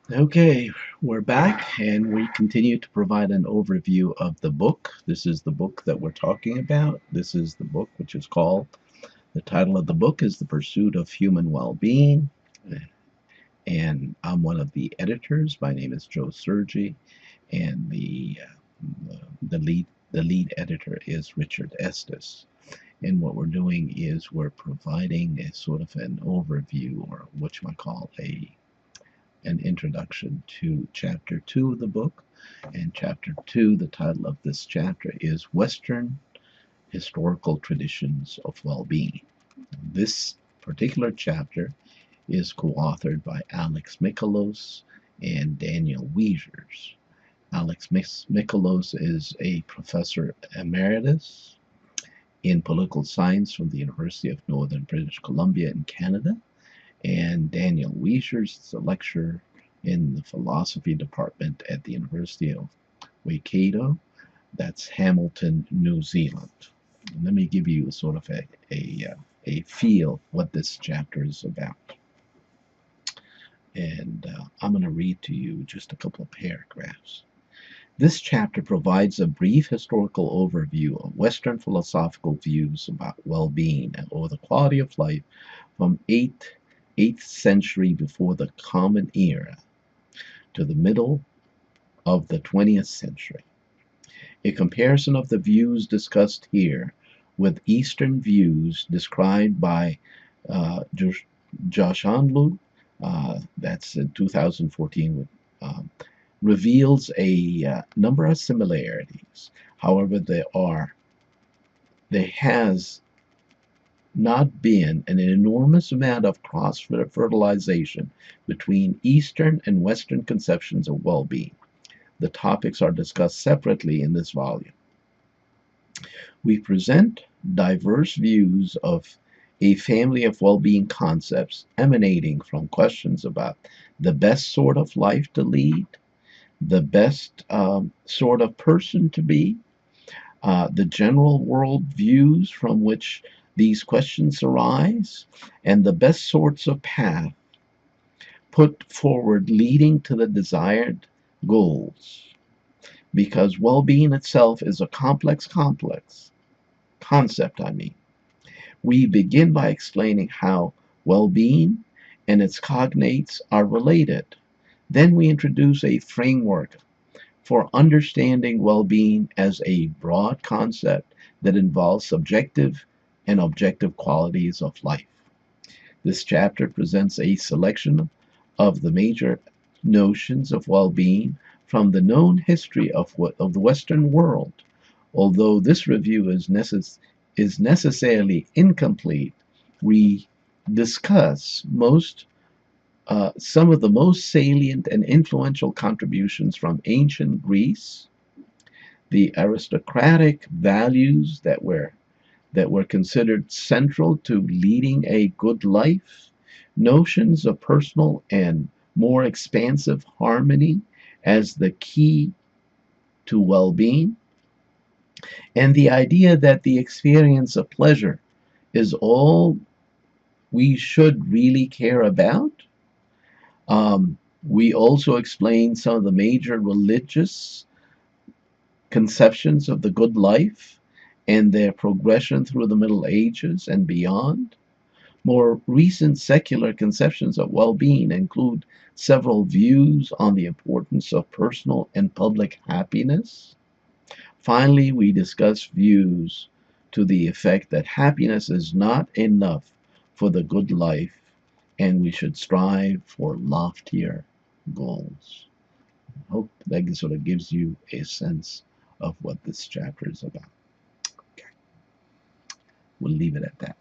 Okay, we're back and we continue to provide an overview of the book. This is the book that we're talking about. This is the book which is called, the title of the book is The Pursuit of Human Well-Being. And I'm one of the editors. My name is Joe Sergi, and the lead editor is Richard Estes. And what we're doing is we're providing a sort of an overview, or what you might call an introduction to chapter 2 of the book. And chapter 2, the title of this chapter is Western Historical Traditions of Well-Being. This particular chapter is co-authored by Alex Mikolos and Daniel Wiezers. Alex Mikolos is a professor emeritus in political science from the University of Northern British Columbia in Canada, and Daniel Wiezers is a lecturer in the philosophy department at the University of Waikato, that's Hamilton, New Zealand. Let me give you sort of a feel what this chapter is about. And I'm going to read to you just a couple of paragraphs. This chapter provides a brief historical overview of Western philosophical views about well-being or the quality of life from 8th century before the Common Era to the middle of the 20th century. A comparison of the views discussed here with Eastern views described by Joshua, that's in 2014, reveals a number of similarities. However, there has not been an enormous amount of cross-fertilization between Eastern and Western conceptions of well-being. The topics are discussed separately in this volume. We present diverse views of a family of well-being concepts emanating from questions about the best sort of life to lead, the best sort of person to be, the general world views from which these questions arise, and the best sorts of path put forward leading to the desired goals. Because well-being itself is a complex concept, we begin by explaining how well-being and its cognates are related. Then we introduce a framework for understanding well-being as a broad concept that involves subjective and objective qualities of life. This chapter presents a selection of the major notions of well-being from the known history of the Western world. Although this review is necessarily incomplete, we discuss some of the most salient and influential contributions from ancient Greece, the aristocratic values that were considered central to leading a good life, notions of personal and more expansive harmony as the key to well-being, and the idea that the experience of pleasure is all we should really care about. We also explain some of the major religious conceptions of the good life and their progression through the Middle Ages and beyond. More recent secular conceptions of well-being include several views on the importance of personal and public happiness. Finally, we discuss views to the effect that happiness is not enough for the good life and we should strive for loftier goals. I hope that sort of gives you a sense of what this chapter is about. Okay, we'll leave it at that.